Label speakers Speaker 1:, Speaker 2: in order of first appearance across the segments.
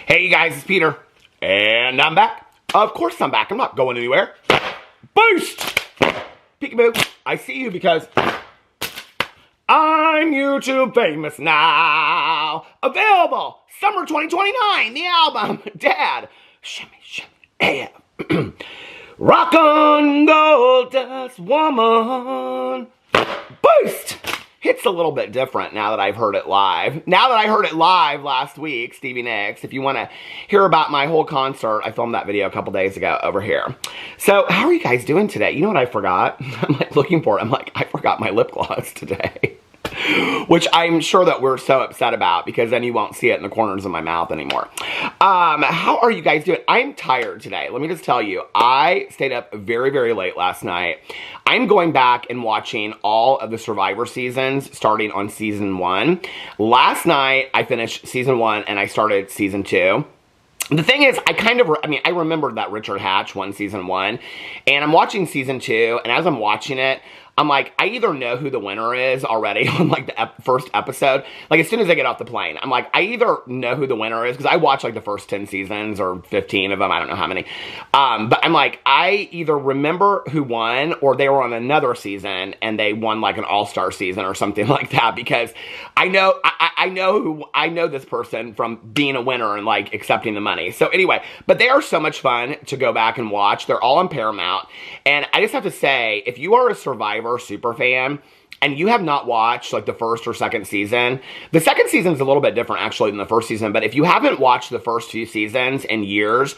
Speaker 1: Hey guys, it's Peter, and I'm back. Of course I'm back. I'm not going anywhere. Boost! Peekaboo, I see you because I'm YouTube famous now. Available summer 2029, the album. Dad, shimmy, shimmy, yeah. Rock on, gold dust woman. Boost! It's a little bit different now that I've heard it live. Now that I heard it live last week, Stevie Nicks, if you want to hear about my whole concert, I filmed that video a couple days ago over here. So, how are you guys doing today? You know what I forgot? I'm like looking for it. I'm like, I forgot my lip gloss today. Which I'm sure that we're so upset about because then you won't see it in the corners of my mouth anymore. How are you guys doing? I'm tired today. Let me just tell you, I stayed up very, very late last night. I'm going back and watching all of the Survivor seasons starting on season 1. Last night, I finished season 1 and I started season 2. The thing is, I remembered that Richard Hatch won season 1, and I'm watching season 2, and as I'm watching it, I'm like, I either know who the winner is already on like the first episode. Like as soon as I get off the plane, I'm like, I either know who the winner is because I watched like the first 10 seasons or 15 of them. I don't know how many. But I'm like, I either remember who won or they were on another season and they won like an all-star season or something like that because I know this person from being a winner and like accepting the money. So anyway, but they are so much fun to go back and watch. They're all on Paramount. And I just have to say, if you are a Survivor super fan and you have not watched like the first or second season, the second season is a little bit different actually than the first season, but if you haven't watched the first 2 seasons in years,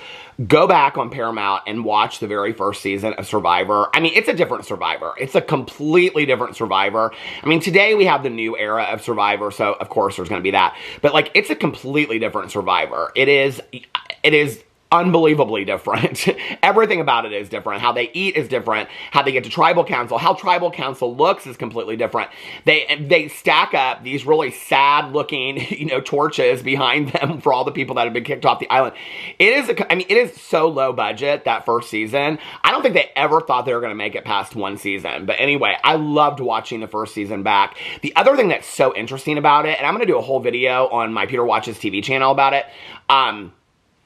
Speaker 1: go back on Paramount and watch the very first season of Survivor. I mean, it's a different Survivor. It's a completely different Survivor. I mean, today we have the new era of Survivor, so of course there's going to be that, but like it's a completely different Survivor. It is unbelievably different. Everything about it is different. How they eat is different. How they get to tribal council. How tribal council looks is completely different. They stack up these really sad looking, torches behind them for all the people that have been kicked off the island. It is so low budget, that first season. I don't think they ever thought they were going to make it past 1 season. But anyway, I loved watching the first season back. The other thing that's so interesting about it, and I'm going to do a whole video on my Peter Watches TV channel about it,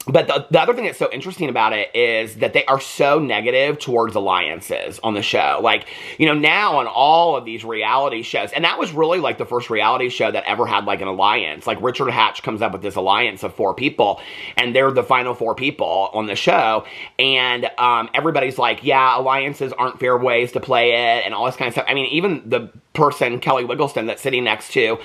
Speaker 1: but the other thing that's so interesting about it is that they are so negative towards alliances on the show. Like, now on all of these reality shows, and that was really like the first reality show that ever had like an alliance. Like Richard Hatch comes up with this alliance of 4 people, and they're the final 4 people on the show. And everybody's like, yeah, alliances aren't fair ways to play it and all this kind of stuff. I mean, even the person, Kelly Wiggleston, that's sitting next to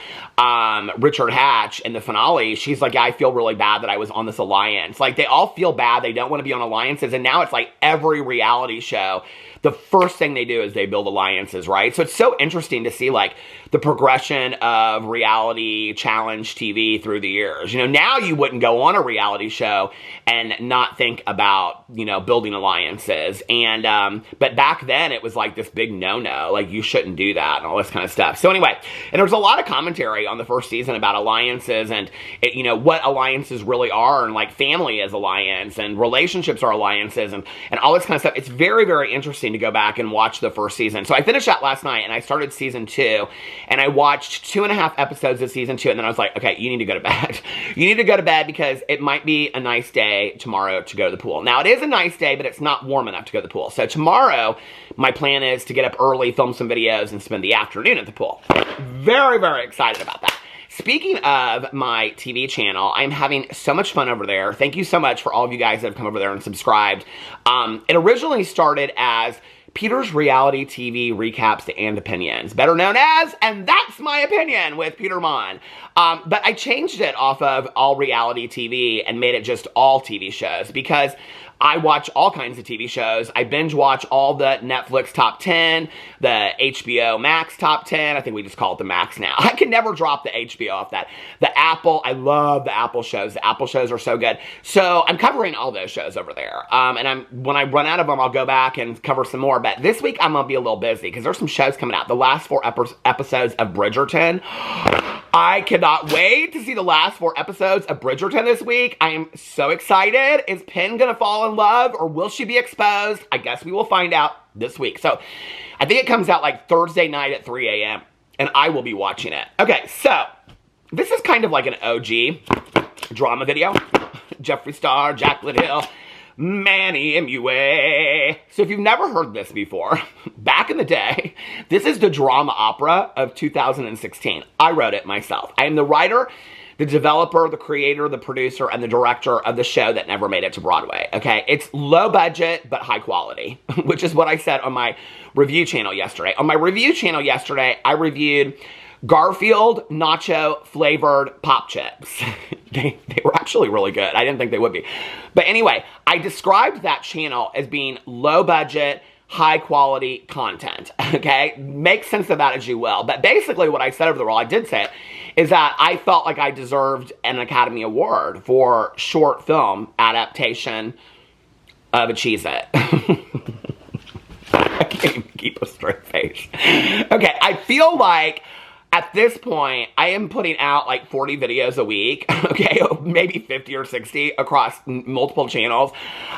Speaker 1: Richard Hatch in the finale, she's like, yeah, I feel really bad that I was on this alliance. Like, they all feel bad. They don't want to be on alliances. And now it's like every reality show, the first thing they do is they build alliances, right? So it's so interesting to see, like, the progression of reality challenge TV through the years. Now you wouldn't go on a reality show and not think about, building alliances. And, but back then it was like this big no-no, like you shouldn't do that and all this kind of stuff. So anyway, and there's a lot of commentary on the first season about alliances and, what alliances really are, and like family is alliance and relationships are alliances and all this kind of stuff. It's very, very interesting to go back and watch the first season. So I finished that last night and I started season 2 and I watched 2.5 episodes of season 2 and then I was like, okay, you need to go to bed. You need to go to bed because it might be a nice day tomorrow to go to the pool. Now it is a nice day, but it's not warm enough to go to the pool. So tomorrow, my plan is to get up early, film some videos, and spend the afternoon at the pool. Very, very excited about that. Speaking of my TV channel, I'm having so much fun over there. Thank you so much for all of you guys that have come over there and subscribed. It originally started as Peter's Reality TV Recaps and Opinions, better known as, and that's my opinion with Peter Monn. But I changed it off of All Reality TV and made it just all TV shows because I watch all kinds of TV shows. I binge watch all the Netflix top 10, the HBO Max top 10. I think we just call it the Max now. I can never drop the HBO off that. The Apple, I love the Apple shows. The Apple shows are so good. So I'm covering all those shows over there. And when I run out of them, I'll go back and cover some more. But this week, I'm going to be a little busy because there's some shows coming out. The last 4 episodes of Bridgerton. I cannot wait to see the last 4 episodes of Bridgerton this week. I am so excited. Is Penn going to fall in love or will she be exposed? I guess we will find out this week. So I think it comes out like Thursday night at 3 a.m. and I will be watching it. Okay, so this is kind of like an OG drama video. Jeffree Star, Jaclyn Hill, Manny MUA. So if you've never heard this before, back in the day, this is the drama opera of 2016. I wrote it myself. I am the writer, the developer, the creator, the producer, and the director of the show that never made it to Broadway, okay? It's low budget, but high quality, which is what I said on my review channel yesterday. On my review channel yesterday, I reviewed Garfield nacho flavored pop chips. They were actually really good. I didn't think they would be. But anyway, I described that channel as being low budget, high quality content, okay? Make sense of that as you will. But basically what I said overall, I did say it, is that I felt like I deserved an Academy Award for short film adaptation of a Cheez-It. I can't even keep a straight face. Okay, I feel like at this point, I am putting out like 40 videos a week, okay, maybe 50 or 60 across multiple channels.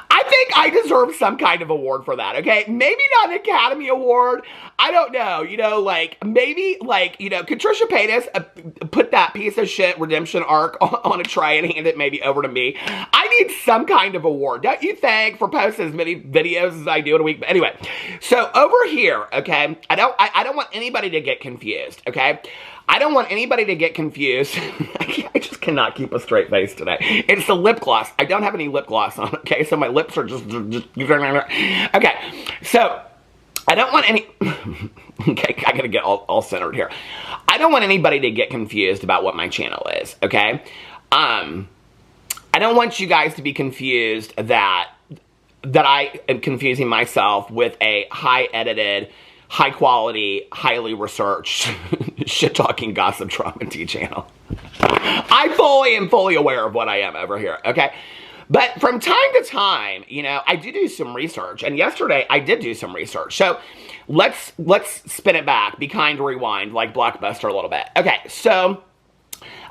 Speaker 1: I think I deserve some kind of award for that, okay? Maybe not an Academy Award. I don't know, you know, like, maybe, like, you know, could Trisha Paytas put that piece of shit redemption arc on a tray and hand it maybe over to me? I need some kind of award, don't you think, for posting as many videos as I do in a week? But anyway, so over here, okay, I don't want anybody to get confused, okay? I don't want anybody to get confused. I just cannot keep a straight face today. It's the lip gloss. I don't have any lip gloss on, okay? So my lips are just okay. So I don't want any... Okay, I gotta get all centered here. I don't want anybody to get confused about what my channel is, okay? I don't want you guys to be confused that I am confusing myself with a high-edited, high-quality, highly researched, shit-talking gossip drama tea channel. I am fully aware of what I am over here, okay? But from time to time, you know, I do some research, and yesterday I did do some research. So let's spin it back, be kind, rewind, like Blockbuster a little bit. Okay, so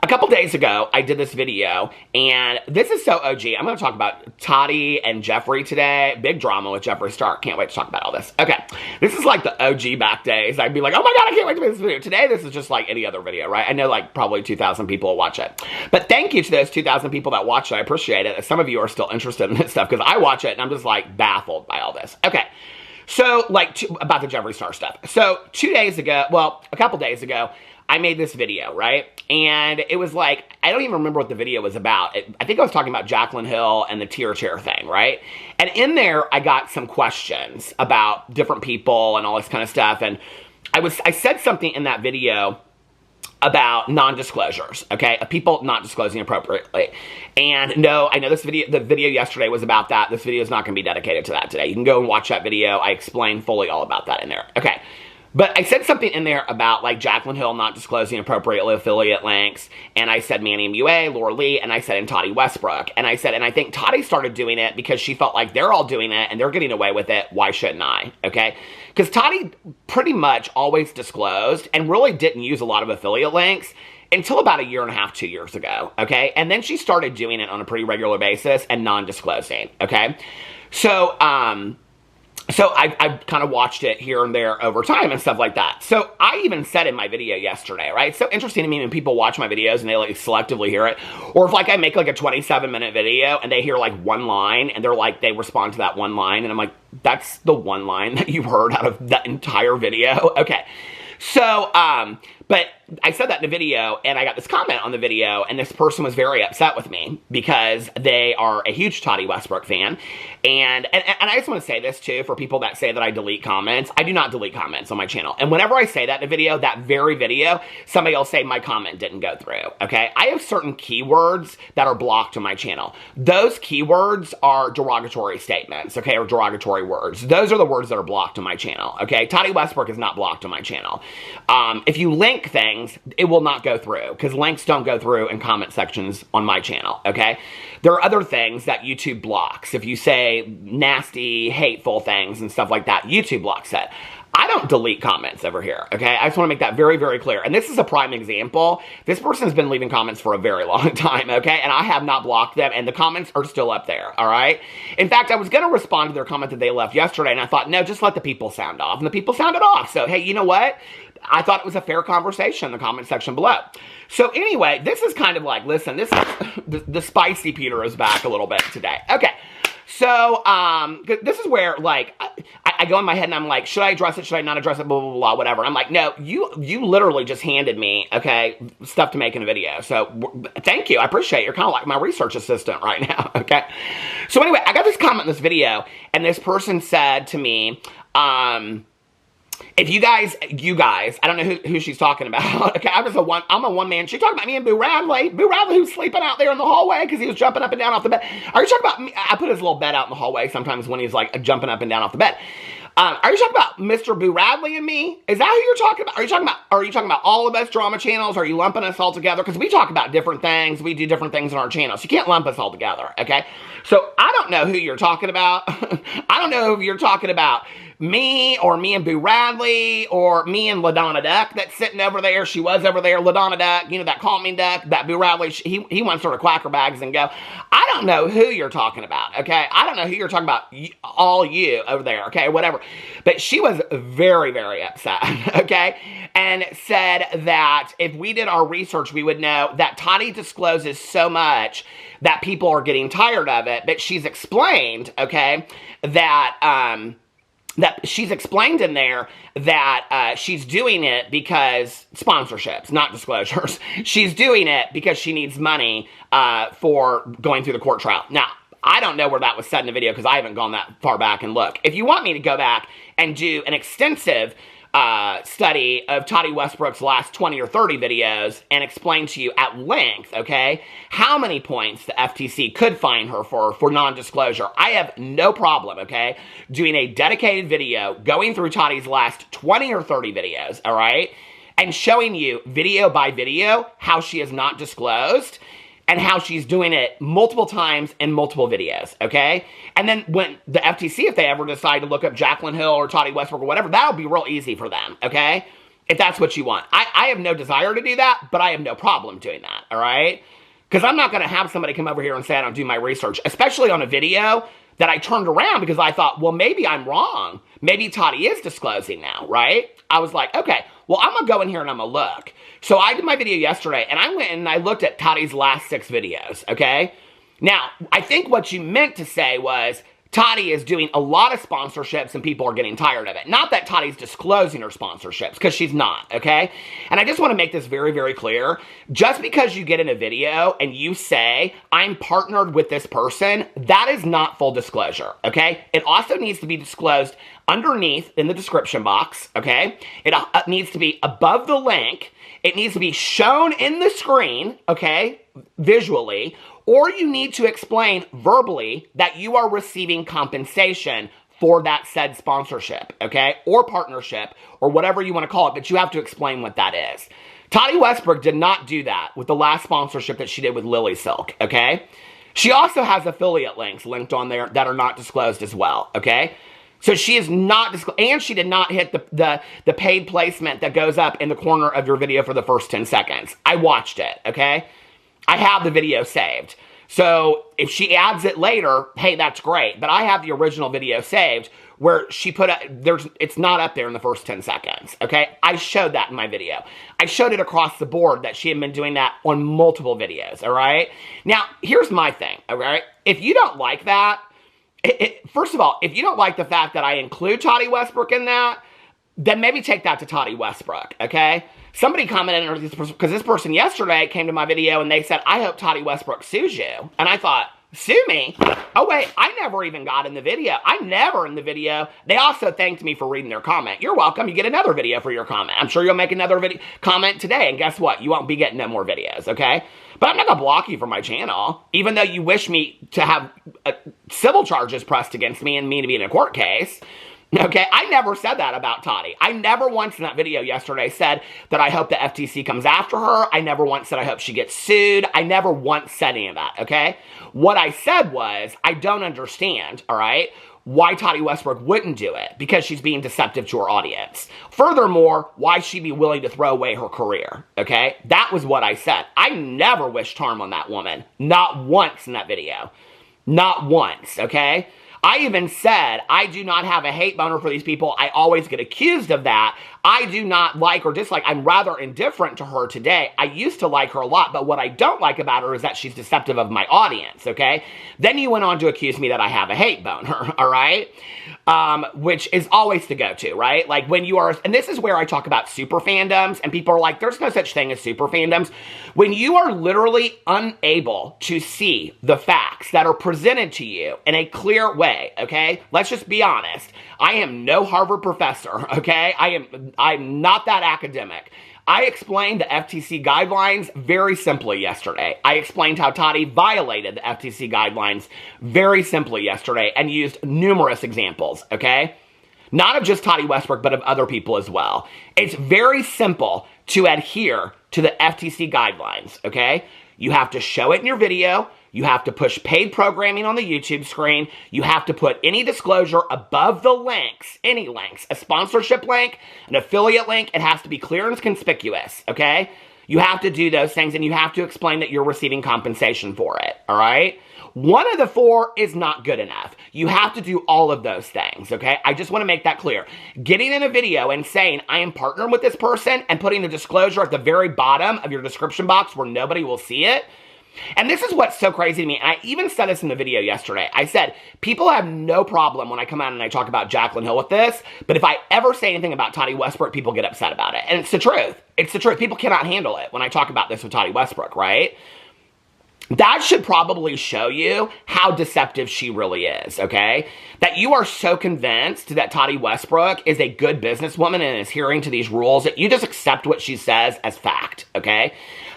Speaker 1: a couple days ago, I did this video, and this is so OG. I'm going to talk about Tati and Jeffree today. Big drama with Jeffree Star. Can't wait to talk about all this. Okay, this is like the OG back days. I'd be like, oh my God, I can't wait to make this video. Today, this is just like any other video, right? I know like probably 2,000 people will watch it. But thank you to those 2,000 people that watched it. I appreciate it. Some of you are still interested in this stuff because I watch it, and I'm just like baffled by all this. Okay. So, like, about the Jeffree Star stuff. So, a couple days ago, I made this video, right? And it was like, I don't even remember what the video was about. I think I was talking about Jaclyn Hill and the tier chair thing, right? And in there, I got some questions about different people and all this kind of stuff. And I said something in that video about non-disclosures, okay? People not disclosing appropriately. And no, I know the video yesterday was about that. This video is not going to be dedicated to that today. You can go and watch that video. I explain fully all about that in there. Okay. But I said something in there about, like, Jaclyn Hill not disclosing appropriately affiliate links, and I said Manny MUA, Laura Lee, and I said and Tati Westbrook. And I said, and I think Tati started doing it because she felt like they're all doing it, and they're getting away with it, why shouldn't I, okay? Because Tati pretty much always disclosed and really didn't use a lot of affiliate links until about 1.5 years, 2 years ago, okay? And then she started doing it on a pretty regular basis and non-disclosing, okay? So I've kind of watched it here and there over time and stuff like that. So I even said in my video yesterday, right? It's so interesting to me when people watch my videos and they like selectively hear it. Or if like I make like a 27-minute video and they hear like one line and they're like, they respond to that one line. And I'm like, that's the one line that you heard out of that entire video? Okay. So, but I said that in the video, and I got this comment on the video, and this person was very upset with me because they are a huge Tati Westbrook fan. And I just want to say this, too, for people that say that I delete comments. I do not delete comments on my channel. And whenever I say that in a video, that very video, somebody will say my comment didn't go through, okay? I have certain keywords that are blocked on my channel. Those keywords are derogatory statements, okay, or derogatory words. Those are the words that are blocked on my channel, okay? Tati Westbrook is not blocked on my channel. If you link things, it will not go through because links don't go through in comment sections on my channel, okay? There are other things that YouTube blocks. If you say nasty, hateful things and stuff like that, YouTube blocks it. I don't delete comments over here, okay? I just want to make that very, very clear. And this is a prime example. This person's been leaving comments for a very long time, okay? And I have not blocked them, and the comments are still up there, all right? In fact, I was going to respond to their comment that they left yesterday, and I thought, no, just let the people sound off. And the people sounded off. So, hey, you know what? I thought it was a fair conversation in the comment section below. So anyway, this is kind of like, listen, this is, the spicy Peter is back a little bit today. Okay. So, this is where, like, I go in my head and I'm like, should I address it? Should I not address it? Blah, blah, blah, whatever. I'm like, no, you literally just handed me, okay, stuff to make in a video. So, thank you. I appreciate it. You're kind of like my research assistant right now, okay? So, anyway, I got this comment in this video, and this person said to me, if you guys, I don't know who she's talking about. Okay, I'm a one-man. She's talking about me and Boo Radley. Boo Radley, who's sleeping out there in the hallway because he was jumping up and down off the bed. Are you talking about me? I put his little bed out in the hallway sometimes when he's like jumping up and down off the bed. Are you talking about Mr. Boo Radley and me? Is that who you're talking about? Are you talking about all of us drama channels? Are you lumping us all together? Because we talk about different things. We do different things on our channels. You can't lump us all together, okay? So I don't know who you're talking about. I don't know if you're talking about me or me and Boo Radley or me and LaDonna Duck that's sitting over there. She was over there, LaDonna Duck, you know, that calming duck, that Boo Radley. He wants sort of quacker bags and go. I don't know who you're talking about, okay? I don't know who you're talking about, all you over there, okay, whatever. But she was very, very upset, okay? And said that if we did our research, we would know that Tati discloses so much that people are getting tired of it. But she's explained, okay, that she's explained in there that she's doing it because sponsorships, not disclosures. She's doing it because she needs money for going through the court trial. Now, I don't know where that was said in the video because I haven't gone that far back and look. If you want me to go back and do an extensive study of Tati Westbrook's last 20 or 30 videos and explain to you at length, okay, how many points the FTC could fine her for non-disclosure, I have no problem, okay, doing a dedicated video going through Tati's last 20 or 30 videos, all right, and showing you video by video how she is not disclosed and how she's doing it multiple times in multiple videos, okay? And then when the FTC, if they ever decide to look up Jaclyn Hill or Tati Westbrook or whatever, that'll be real easy for them, okay? If that's what you want. I have no desire to do that, but I have no problem doing that, all right? Because I'm not going to have somebody come over here and say I don't do my research, especially on a video that I turned around because I thought, well, maybe I'm wrong. Maybe Tati is disclosing now, right? I was like, okay, well, I'm going to go in here and I'm going to look. So I did my video yesterday, and I went and I looked at Tati's last 6 videos, okay? Now, I think what you meant to say was Tati is doing a lot of sponsorships and people are getting tired of it. Not that Tati's disclosing her sponsorships, because she's not, okay? And I just want to make this very, very clear. Just because you get in a video and you say, I'm partnered with this person, that is not full disclosure, okay? It also needs to be disclosed underneath in the description box, okay? It needs to be above the link. It needs to be shown in the screen, okay, visually, or you need to explain verbally that you are receiving compensation for that said sponsorship, okay, or partnership, or whatever you want to call it, but you have to explain what that is. Tati Westbrook did not do that with the last sponsorship that she did with Lily Silk, okay? She also has affiliate links linked on there that are not disclosed as well, okay? So she is not, and she did not hit the paid placement that goes up in the corner of your video for the first 10 seconds. I watched it, okay? I have the video saved. So if she adds it later, hey, that's great. But I have the original video saved where she put it's not up there in the first 10 seconds, okay? I showed that in my video. I showed it across the board that she had been doing that on multiple videos, all right? Now, here's my thing, all right? If you don't like that, first of all, if you don't like the fact that I include Tati Westbrook in that, then maybe take that to Tati Westbrook, okay? Somebody commented, because this person yesterday came to my video and they said, I hope Tati Westbrook sues you. And I thought, sue me? Oh, wait, I never even got in the video. I'm never in the video. They also thanked me for reading their comment. You're welcome. You get another video for your comment. I'm sure you'll make another video comment today. And guess what? You won't be getting no more videos, okay? But I'm not going to block you from my channel, even though you wish me to have civil charges pressed against me and me to be in a court case. Okay, I never said that about Tati. I never once in that video yesterday said that I hope the FTC comes after her. I never once said I hope she gets sued. I never once said any of that, okay? What I said was, I don't understand, all right, why Tati Westbrook wouldn't do it, because she's being deceptive to her audience. Furthermore, why she'd be willing to throw away her career, okay? That was what I said. I never wished harm on that woman. Not once in that video. Not once, okay? I even said, I do not have a hate boner for these people. I always get accused of that. I do not like or dislike. I'm rather indifferent to her today. I used to like her a lot, but what I don't like about her is that she's deceptive of my audience, okay? Then you went on to accuse me that I have a hate boner, all right? Which is always the go-to, right? Like when you are, and this is where I talk about super fandoms, and people are like, there's no such thing as super fandoms. When you are literally unable to see the facts that are presented to you in a clear way, okay? Let's just be honest. I am no Harvard professor, okay? I'm not that academic. I explained the FTC guidelines very simply yesterday. I explained how Tati violated the FTC guidelines very simply yesterday and used numerous examples, okay? Not of just Tati Westbrook, but of other people as well. It's very simple to adhere to the FTC guidelines, okay? You have to show it in your video. You have to push paid programming on the YouTube screen. You have to put any disclosure above the links, any links, a sponsorship link, an affiliate link. It has to be clear and conspicuous, okay? You have to do those things, and you have to explain that you're receiving compensation for it, all right? One of the four is not good enough. You have to do all of those things, okay? I just want to make that clear. Getting in a video and saying, I am partnering with this person, and putting the disclosure at the very bottom of your description box where nobody will see it. And this is what's so crazy to me, and I even said this in the video yesterday. I said, people have no problem when I come out and I talk about Jaclyn Hill with this, but if I ever say anything about Tati Westbrook, people get upset about it. And it's the truth. It's the truth. People cannot handle it when I talk about this with Tati Westbrook, right? That should probably show you how deceptive she really is, okay? That you are so convinced that Tati Westbrook is a good businesswoman and is adhering to these rules that you just accept what she says as fact, okay?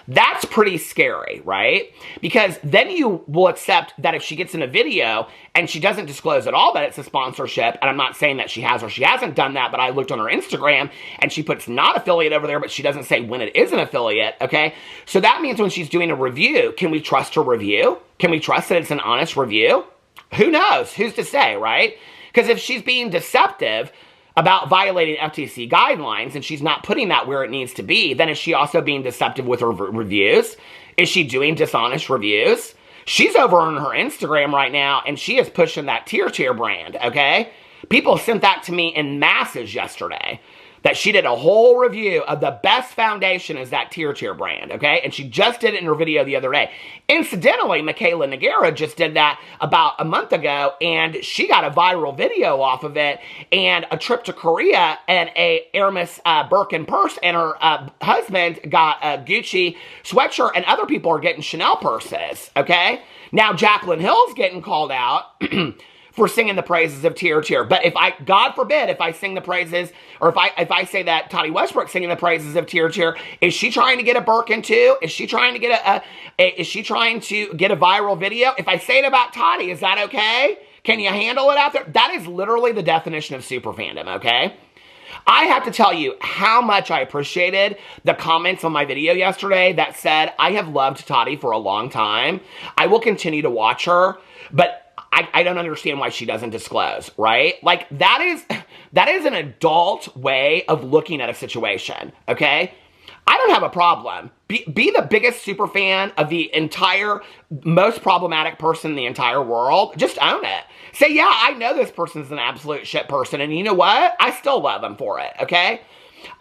Speaker 1: That's pretty scary, right? Because then you will accept that if she gets in a video and she doesn't disclose at all that it's a sponsorship, and I'm not saying that she has or she hasn't done that, but I looked on her Instagram and she puts not affiliate over there, but she doesn't say when it is an affiliate, okay? So that means when she's doing a review, can we trust her review? Can we trust that it's an honest review? Who knows? Who's to say, right? Because if she's being deceptive about violating FTC guidelines and she's not putting that where it needs to be, then is she also being deceptive with her reviews? Is she doing dishonest reviews? She's over on her Instagram right now and she is pushing that tier brand, okay? People sent that to me in masses yesterday, that she did a whole review of the best foundation is that tier brand, okay? And she just did it in her video the other day. Incidentally, Michaela Nogueira just did that about a month ago, and she got a viral video off of it, and a trip to Korea, and a Hermes Birkin purse, and her husband got a Gucci sweatshirt, and other people are getting Chanel purses, okay? Now, Jaclyn Hill's getting called out for singing the praises of tier. But if I, God forbid, if I sing the praises, or if I say that Tati Westbrook singing the praises of tier, is she trying to get a Birkin too? Is she trying to get is she trying to get a viral video? If I say it about Tati, is that okay? Can you handle it out there? That is literally the definition of super fandom, okay? I have to tell you how much I appreciated the comments on my video yesterday that said, I have loved Tati for a long time. I will continue to watch her, but I don't understand why she doesn't disclose, right? Like, that is an adult way of looking at a situation, okay? I don't have a problem. Be the biggest super fan of the entire, most problematic person in the entire world. Just own it. Say, yeah, I know this person's an absolute shit person, and you know what? I still love them for it, okay?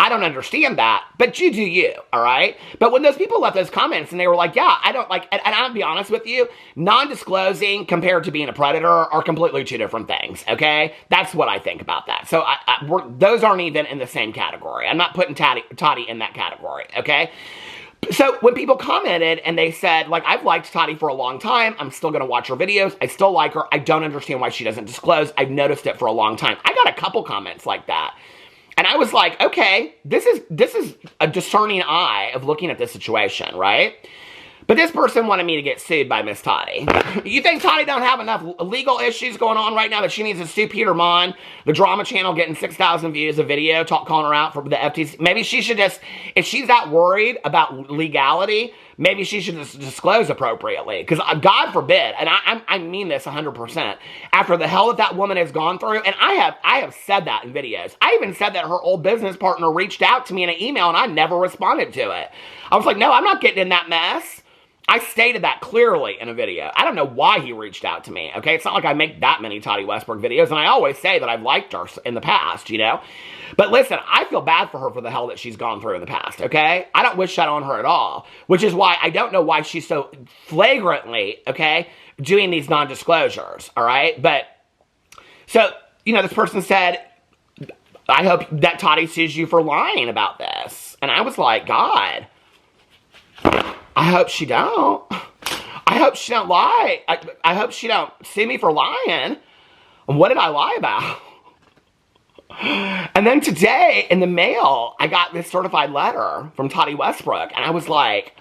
Speaker 1: I don't understand that, but you do you, all right? But when those people left those comments and they were like, yeah, I don't like, and I'll be honest with you, non-disclosing compared to being a predator are completely two different things, okay? That's what I think about that. So those aren't even in the same category. I'm not putting Tati in that category, okay? So when people commented and they said, like, I've liked Tati for a long time. I'm still going to watch her videos. I still like her. I don't understand why she doesn't disclose. I've noticed it for a long time. I got a couple comments like that. And I was like, okay, this is a discerning eye of looking at this situation, right? But this person wanted me to get sued by Miss Tati. You think Tati don't have enough legal issues going on right now that she needs to sue Peter Monn, the drama channel getting 6,000 views of video calling her out for the FTC? Maybe she should just, if she's that worried about legality, maybe she should just disclose appropriately. Because God forbid, and I mean this 100%, after the hell that woman has gone through, and I have said that in videos. I even said that her old business partner reached out to me in an email and I never responded to it. I was like, no, I'm not getting in that mess. I stated that clearly in a video. I don't know why he reached out to me, okay? It's not like I make that many Tati Westbrook videos, and I always say that I've liked her in the past, you know? But listen, I feel bad for her for the hell that she's gone through in the past, okay? I don't wish that on her at all, which is why I don't know why she's so flagrantly, okay, doing these non-disclosures, all right? But, so, you know, this person said, I hope that Tati sues you for lying about this. And I was like, God, I hope she don't. I hope she don't lie. I hope she don't sue me for lying. What did I lie about? And then today, in the mail, I got this certified letter from Tati Westbrook. And I was like,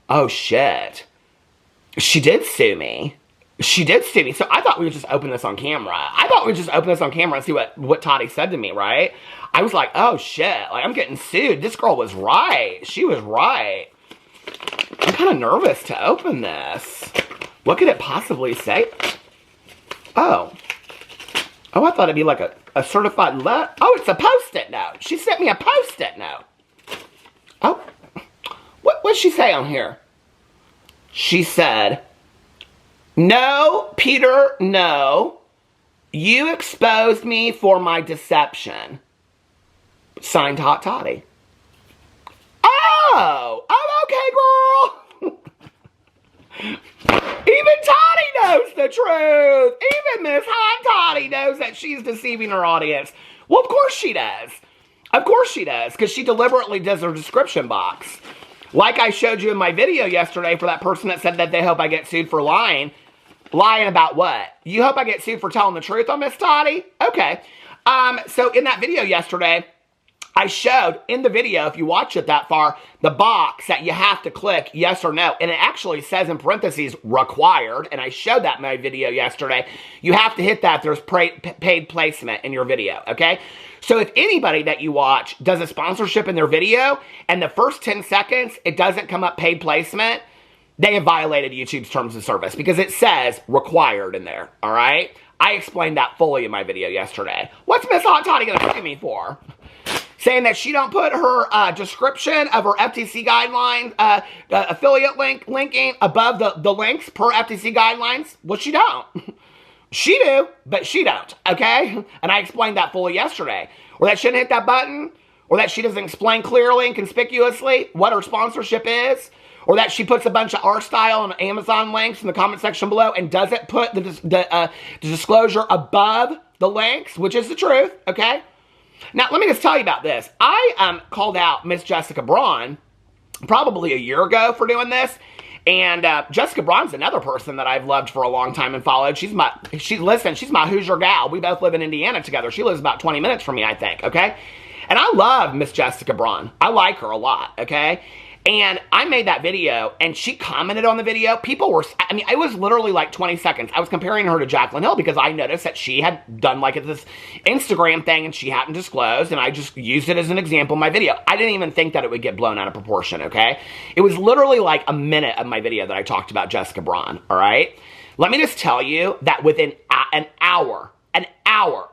Speaker 1: oh, shit. She did sue me. She did sue me. So I thought we would just open this on camera. I thought we would just open this on camera and see what Tati said to me, right? I was like, oh, shit. Like, I'm getting sued. This girl was right. She was right. I'm kind of nervous to open this. What could it possibly say? Oh. Oh, I thought it'd be like a certified letter. Oh, it's a Post-it note. She sent me a Post-it note. Oh. What'd she say on here? She said, no, Peter, no. You exposed me for my deception. Signed Hot Toddy. Oh, okay, girl. Even Toddy knows the truth. Even Miss Hot Toddy knows that she's deceiving her audience. Well, of course she does. Of course she does, because she deliberately does her description box. Like I showed you in my video yesterday for that person that said that they hope I get sued for lying. Lying about what? You hope I get sued for telling the truth on Miss Toddy? Okay. So in that video yesterday, I showed in the video, if you watch it that far, the box that you have to click yes or no. And it actually says in parentheses, required. And I showed that in my video yesterday. You have to hit that. There's paid placement in your video, okay? So if anybody that you watch does a sponsorship in their video, and the first 10 seconds, it doesn't come up paid placement, they have violated YouTube's terms of service because it says required in there, all right? I explained that fully in my video yesterday. What's Miss Hot Toddy going to sue me for? Saying that she don't put her description of her FTC guidelines, affiliate linking above the links per FTC guidelines? Well, she don't. She do, but she don't, okay? And I explained that fully yesterday. Or that she didn't hit that button, or that she doesn't explain clearly and conspicuously what her sponsorship is, or that she puts a bunch of art style and Amazon links in the comment section below and doesn't put the disclosure above the links, which is the truth, okay? Now, let me just tell you about this. I called out Miss Jessica Braun probably a year ago for doing this. And Jessica Braun's another person that I've loved for a long time and followed. She's my Hoosier gal. We both live in Indiana together. She lives about 20 minutes from me, I think, okay? And I love Miss Jessica Braun. I like her a lot, okay? And I made that video, and she commented on the video. People were, I mean, it was literally like 20 seconds. I was comparing her to Jaclyn Hill because I noticed that she had done like this Instagram thing and she hadn't disclosed, and I just used it as an example in my video. I didn't even think that it would get blown out of proportion, okay? It was literally like a minute of my video that I talked about Jessica Braun, all right? Let me just tell you that within an hour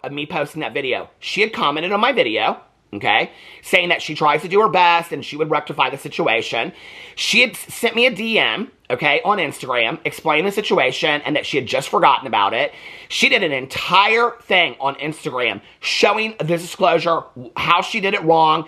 Speaker 1: of me posting that video, she had commented on my video, okay, saying that she tries to do her best and she would rectify the situation. She had sent me a DM, okay, on Instagram, explaining the situation and that she had just forgotten about it. She did an entire thing on Instagram showing the disclosure, how she did it wrong,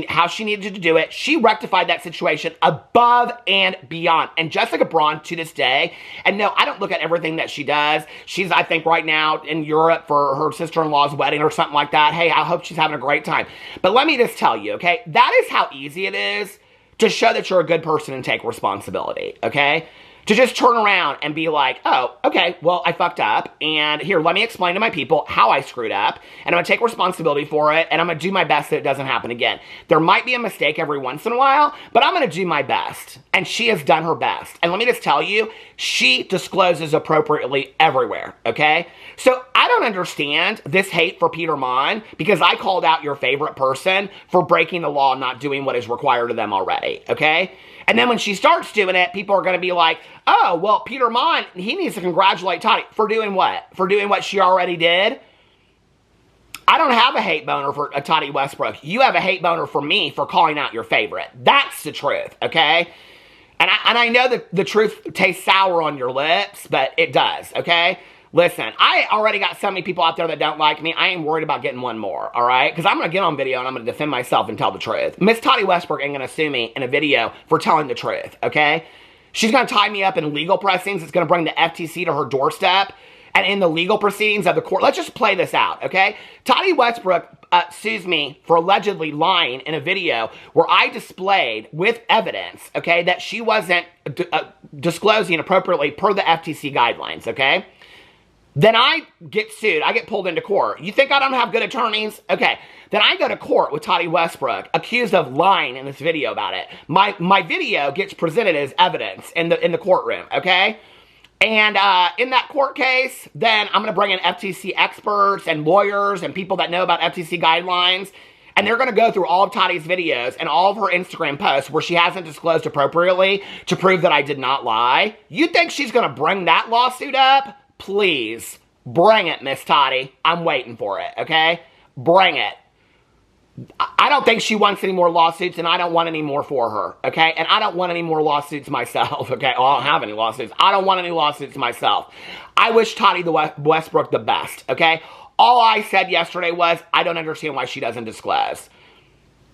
Speaker 1: how she needed to do it. She rectified that situation above and beyond. And Jessica Braun, to this day, and no, I don't look at everything that she does. She's, I think, right now in Europe for her sister-in-law's wedding or something like that. Hey, I hope she's having a great time. But let me just tell you, okay, that is how easy it is to show that you're a good person and take responsibility, okay? To just turn around and be like, oh, okay, well, I fucked up, and here, let me explain to my people how I screwed up, and I'm going to take responsibility for it, and I'm going to do my best that it doesn't happen again. There might be a mistake every once in a while, but I'm going to do my best, and she has done her best. And let me just tell you, she discloses appropriately everywhere, okay? So I don't understand this hate for Peter Monn because I called out your favorite person for breaking the law and not doing what is required of them already, okay? And then when she starts doing it, people are going to be like, oh, well, Peter Monn, he needs to congratulate Tati. For doing what? For doing what she already did? I don't have a hate boner for Tati Westbrook. You have a hate boner for me for calling out your favorite. That's the truth, okay? And I know that the truth tastes sour on your lips, but it does, okay? Listen, I already got so many people out there that don't like me. I ain't worried about getting one more, all right? Because I'm going to get on video and I'm going to defend myself and tell the truth. Miss Tati Westbrook ain't going to sue me in a video for telling the truth, okay? She's going to tie me up in legal proceedings. It's going to bring the FTC to her doorstep. And in the legal proceedings of the court, let's just play this out, okay? Tati Westbrook sues me for allegedly lying in a video where I displayed with evidence, okay, that she wasn't disclosing appropriately per the FTC guidelines, okay? Then I get sued. I get pulled into court. You think I don't have good attorneys? Okay. Then I go to court with Tati Westbrook, accused of lying in this video about it. My video gets presented as evidence in the courtroom, okay? And in that court case, then I'm going to bring in FTC experts and lawyers and people that know about FTC guidelines. And they're going to go through all of Tati's videos and all of her Instagram posts where she hasn't disclosed appropriately to prove that I did not lie. You think she's going to bring that lawsuit up? Please, bring it, Miss Tati. I'm waiting for it, okay? Bring it. I don't think she wants any more lawsuits, and I don't want any more for her, okay? And I don't want any more lawsuits myself, okay? Oh, I don't have any lawsuits. I don't want any lawsuits myself. I wish Tati Westbrook the best, okay? All I said yesterday was, I don't understand why she doesn't disclose.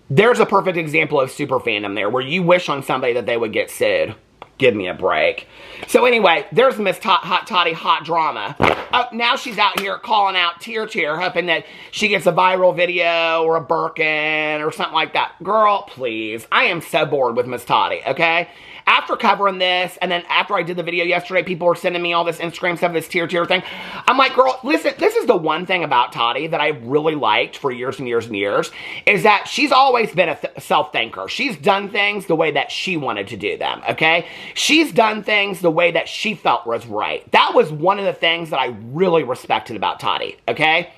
Speaker 1: There's a perfect example of super fandom there, where you wish on somebody that they would get sued. Give me a break. So anyway, there's Miss Tati Hot Drama. Oh, now she's out here calling out Tear, hoping that she gets a viral video or a Birkin or something like that. Girl, please. I am so bored with Miss Tati, okay? After covering this, and then after I did the video yesterday, people were sending me all this Instagram stuff, this Tear thing. I'm like, girl, listen, this is the one thing about Tati that I really liked for years and years and years, is that she's always been a self-thinker. She's done things the way that she wanted to do them, okay? She's done things the way that she felt was right. That was one of the things that I really respected about Tati, okay?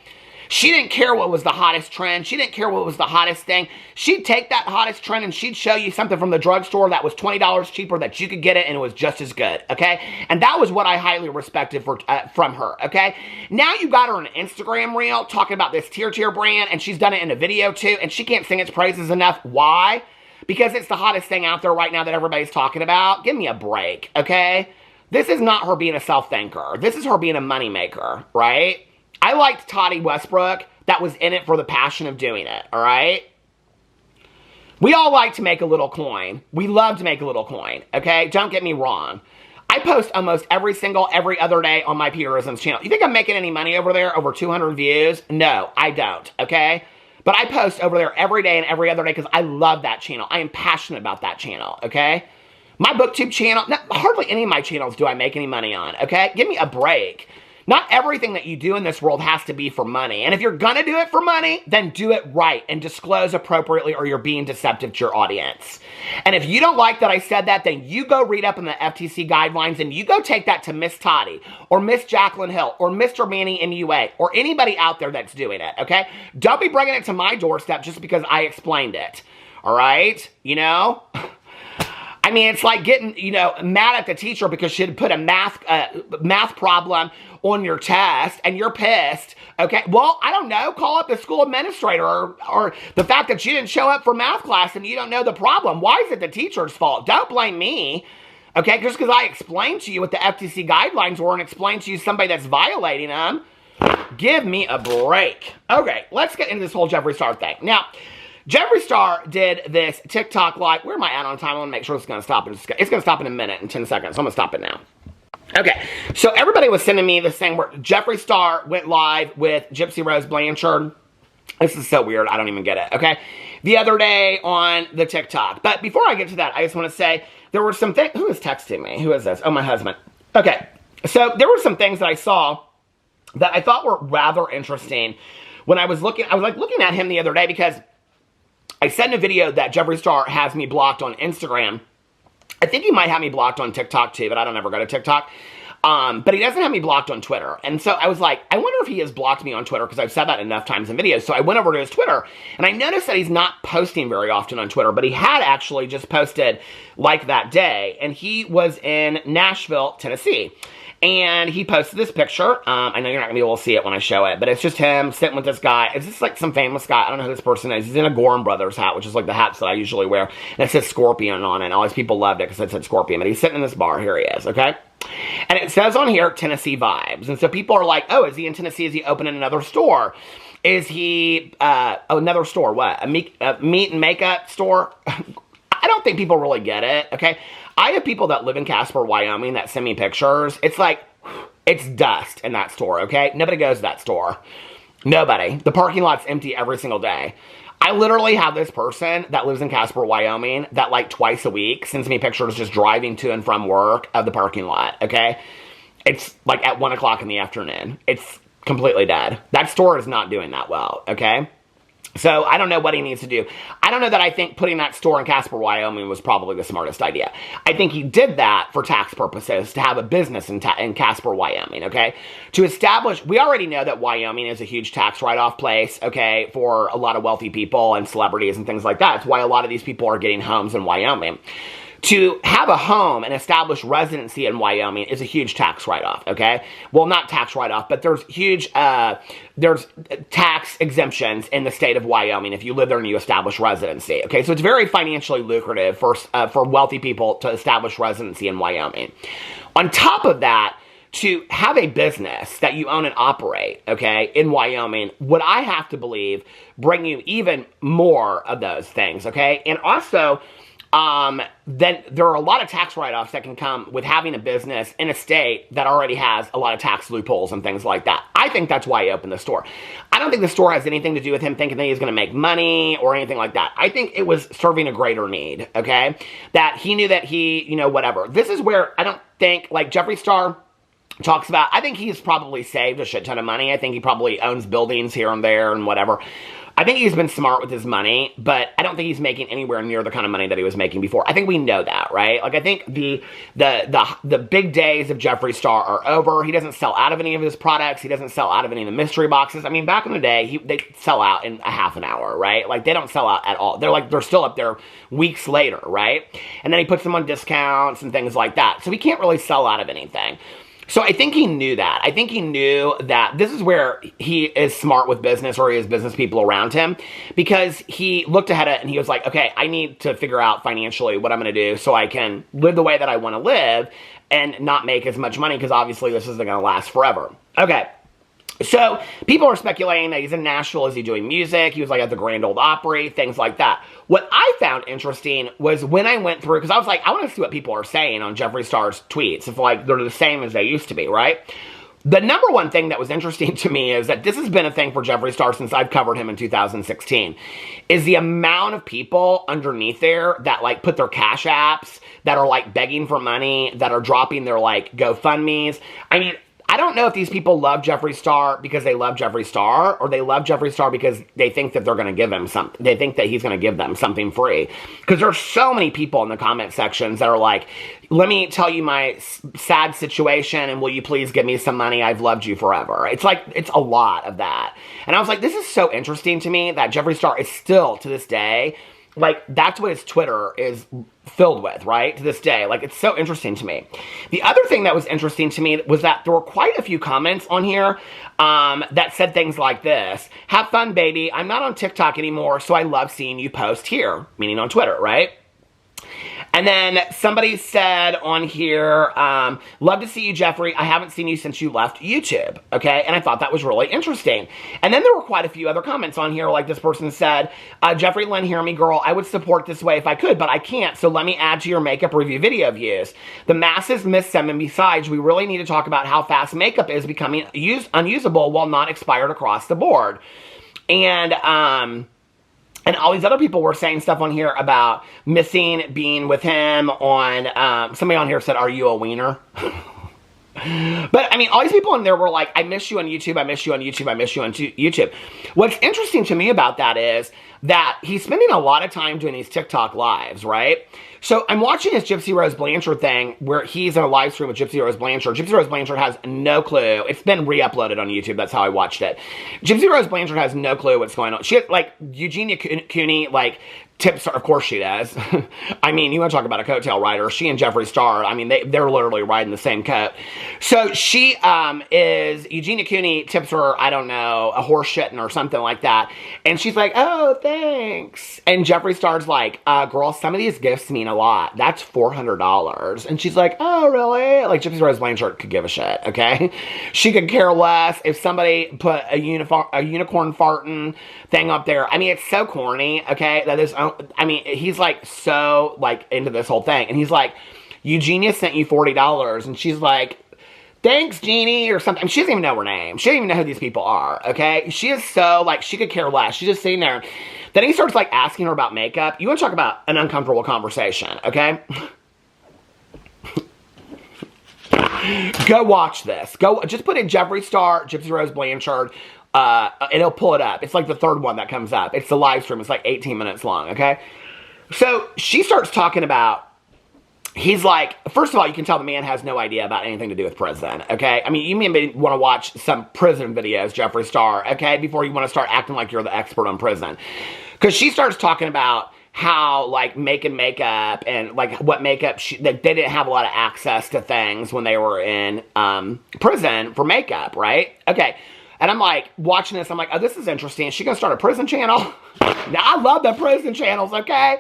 Speaker 1: She didn't care what was the hottest trend. She didn't care what was the hottest thing. She'd take that hottest trend and she'd show you something from the drugstore that was $20 cheaper that you could get it and it was just as good, okay? And that was what I highly respected from her, okay? Now you got her on an Instagram reel talking about this Tear brand, and she's done it in a video too, and she can't sing its praises enough. Why? Because it's the hottest thing out there right now that everybody's talking about. Give me a break, okay? This is not her being a self-thinker. This is her being a moneymaker, right? I liked Tati Westbrook that was in it for the passion of doing it, all right? We all like to make a little coin. We love to make a little coin, okay? Don't get me wrong. I post almost every other day on my Peterisms channel. You think I'm making any money over there? Over 200 views? No, I don't, okay? But I post over there every day and every other day because I love that channel. I am passionate about that channel, okay? My BookTube channel, hardly any of my channels do I make any money on, okay? Give me a break. Not everything that you do in this world has to be for money. And if you're gonna do it for money, then do it right and disclose appropriately, or you're being deceptive to your audience. And if you don't like that I said that, then you go read up on the FTC guidelines and you go take that to Miss Tati or Miss Jacqueline Hill or Mr. Manny MUA or anybody out there that's doing it, okay? Don't be bringing it to my doorstep just because I explained it, all right? You know? I mean, it's like getting, you know, mad at the teacher because she had put a math problem on your test and you're pissed, okay? Well, I don't know, call up the school administrator or the fact that you didn't show up for math class and you don't know the problem. Why is it the teacher's fault? Don't blame me, okay? Just because I explained to you what the FTC guidelines were and explained to you somebody that's violating them. Give me a break. Okay, let's get into this whole Jeffree Star thing. Now, Jeffree Star did this TikTok live. Where am I at on time? I want to make sure it's going to stop. It's going to stop in a minute and 10 seconds. So I'm going to stop it now. Okay, so everybody was sending me this thing where Jeffree Star went live with Gypsy Rose Blanchard. This is so weird. I don't even get it, okay? The other day on the TikTok. But before I get to that, I just want to say there were some things. Who is texting me? Who is this? Oh, my husband. Okay, so there were some things that I saw that I thought were rather interesting when I was looking at him the other day because I sent a video that Jeffree Star has me blocked on Instagram. I think he might have me blocked on TikTok too, but I don't ever go to TikTok. But he doesn't have me blocked on Twitter. And so I was like, I wonder if he has blocked me on Twitter, because I've said that enough times in videos. So I went over to his Twitter, and I noticed that he's not posting very often on Twitter, but he had actually just posted like that day, and he was in Nashville, Tennessee. And he posted this picture. I know you're not going to be able to see it when I show it, but it's just him sitting with this guy. It's just like some famous guy. I don't know who this person is. He's in a Gorham Brothers hat, which is like the hats that I usually wear. And it says Scorpion on it. And all these people loved it because it said Scorpion. But he's sitting in this bar. Here he is, okay? And it says on here, Tennessee vibes. And so people are like, oh, is he in Tennessee? Is he opening another store? Is he, another store, what? A meat and makeup store? I don't think people really get it, okay? I have people that live in Casper, Wyoming that send me pictures. It's like, it's dust in that store, okay? Nobody goes to that store. Nobody. The parking lot's empty every single day. I literally have this person that lives in Casper, Wyoming that like twice a week sends me pictures just driving to and from work of the parking lot, okay? It's like at 1 o'clock in the afternoon. It's completely dead. That store is not doing that well, okay? So I don't know what he needs to do. I don't know that I think putting that store in Casper, Wyoming was probably the smartest idea. I think he did that for tax purposes, to have a business in Casper, Wyoming, okay? To establish, we already know that Wyoming is a huge tax write-off place, okay, for a lot of wealthy people and celebrities and things like that. It's why a lot of these people are getting homes in Wyoming. To have a home and establish residency in Wyoming is a huge tax write-off, okay? Well, not tax write-off, but there's huge, there's tax exemptions in the state of Wyoming if you live there and you establish residency, okay? So it's very financially lucrative for wealthy people to establish residency in Wyoming. On top of that, to have a business that you own and operate, okay, in Wyoming, would I have to believe bring you even more of those things, okay? And also, then there are a lot of tax write-offs that can come with having a business in a state that already has a lot of tax loopholes and things like that. I think that's why he opened the store. I don't think the store has anything to do with him thinking that he's going to make money or anything like that. I think it was serving a greater need, okay? That he knew that he, you know, whatever. This is where I don't think, like Jeffree Star talks about, I think he's probably saved a shit ton of money. I think he probably owns buildings here and there and whatever. I think he's been smart with his money, but I don't think he's making anywhere near the kind of money that he was making before. I think we know that, right? Like, I think the big days of Jeffree Star are over. He doesn't sell out of any of his products. He doesn't sell out of any of the mystery boxes. I mean, back in the day, they sell out in a half an hour, right? Like, they don't sell out at all. They're still up there weeks later, right? And then he puts them on discounts and things like that. So he can't really sell out of anything. So I think he knew that. I think he knew that this is where he is smart with business, or he has business people around him, because he looked ahead at it and he was like, okay, I need to figure out financially what I'm going to do so I can live the way that I want to live and not make as much money, because obviously this isn't going to last forever. Okay. So people are speculating that he's in Nashville. Is he doing music? He was like at the Grand Ole Opry, things like that. What I found interesting was when I went through, because I was like, I want to see what people are saying on Jeffree Star's tweets, if like they're the same as they used to be, right? The number one thing that was interesting to me is that this has been a thing for Jeffree Star since I've covered him in 2016, is the amount of people underneath there that like put their cash apps, that are like begging for money, that are dropping their like GoFundMes. I mean, I don't know if these people love Jeffree Star because they love Jeffree Star, or they love Jeffree Star because they think that they're going to give him something. They think that he's going to give them something free. Because there's so many people in the comment sections that are like, let me tell you my sad situation, and will you please give me some money? I've loved you forever. It's like, it's a lot of that. And I was like, this is so interesting to me that Jeffree Star is still, to this day, like, that's what his Twitter is filled with, right? To this day. Like, it's so interesting to me. The other thing that was interesting to me was that there were quite a few comments on here that said things like this. Have fun, baby. I'm not on TikTok anymore, so I love seeing you post here. Meaning on Twitter, right? And then somebody said on here, love to see you, Jeffree. I haven't seen you since you left YouTube, okay? And I thought that was really interesting. And then there were quite a few other comments on here, like this person said, Jeffree Lynn, hear me, girl. I would support this way if I could, but I can't, so let me add to your makeup review video views. The masses miss them, and besides, we really need to talk about how fast makeup is becoming unusable while not expired across the board. And all these other people were saying stuff on here about missing being with him on, somebody on here said, are you a wiener? But, I mean, all these people in there were like, I miss you on YouTube, I miss you on YouTube, I miss you on YouTube. What's interesting to me about that is that he's spending a lot of time doing these TikTok lives, right? So I'm watching this Gypsy Rose Blanchard thing where he's in a live stream with Gypsy Rose Blanchard. Gypsy Rose Blanchard has no clue. It's been re-uploaded on YouTube. That's how I watched it. Gypsy Rose Blanchard has no clue what's going on. She, like, Eugenia Cooney, like, tips her, of course she does. I mean, you want to talk about a coattail rider. She and Jeffree Star, I mean, they're literally riding the same coat. So she Eugenia Cooney tips her, I don't know, a horse shitting or something like that. And she's like, oh, thanks. And Jeffree Star's like, girl, some of these gifts mean a lot. That's $400. And she's like, oh, really? Like, Gypsy Rose Blanchard could give a shit, okay? She could care less if somebody put a unicorn farting thing up there. I mean, it's so corny, okay? That is, I mean, he's like so like into this whole thing, and he's like, Eugenia sent you $40, and she's like, thanks, Jeannie, or something. She doesn't even know her name. She doesn't even know who these people are, okay? She is so, like, she could care less. She's just sitting there. Then he starts, like, asking her about makeup. You want to talk about an uncomfortable conversation, okay? Go watch this. Go, just put in Jeffree Star, Gypsy Rose Blanchard, and it'll pull it up. It's like the third one that comes up. It's the live stream. It's like 18 minutes long, okay? So she starts talking about, he's like, first of all, you can tell the man has no idea about anything to do with prison, okay? I mean, you may want to watch some prison videos, Jeffree Star, okay, before you want to start acting like you're the expert on prison. Because she starts talking about how, like, making makeup and, like, what makeup, they didn't have a lot of access to things when they were in prison for makeup, right? Okay. And I'm like, watching this, I'm like, oh, this is interesting. Is she going to start a prison channel? Now, I love the prison channels, okay?